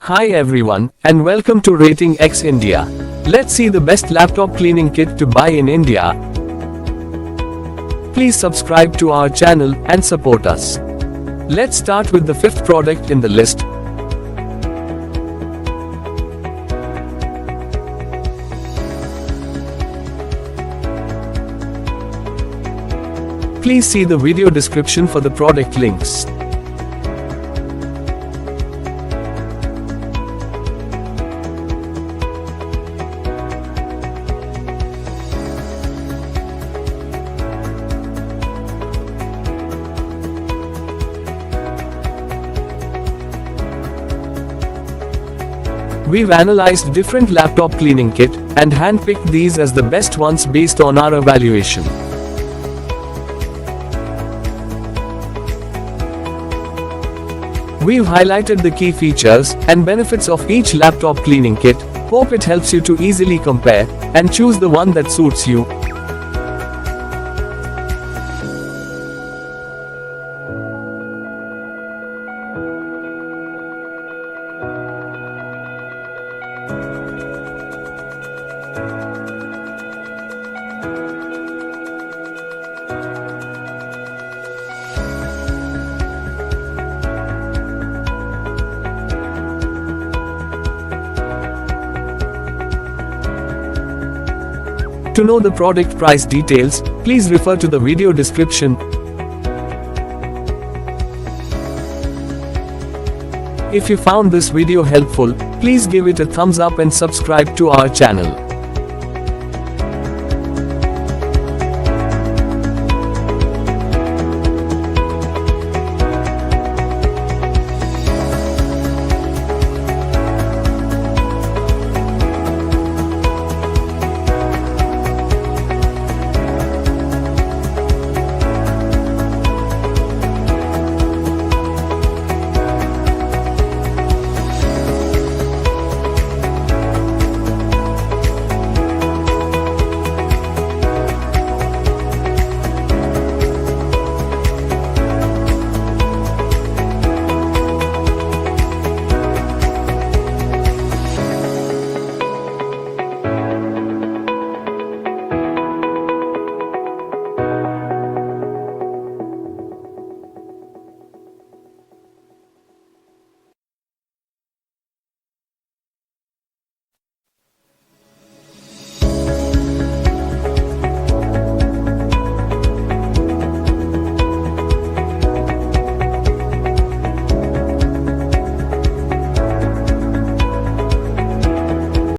Hi everyone, and welcome to Rating X India. Let's see the best laptop cleaning kit to buy in India. Please subscribe to our channel and support us. Let's start with the fifth product in the list. Please see the video description for the product links. We've analyzed different laptop cleaning kit and handpicked these as the best ones based on our evaluation. We've highlighted the key features and benefits of each laptop cleaning kit. Hope it helps you to easily compare and choose the one that suits you. To know the product price details, please refer to the video description. If you found this video helpful, please give it a thumbs up and subscribe to our channel.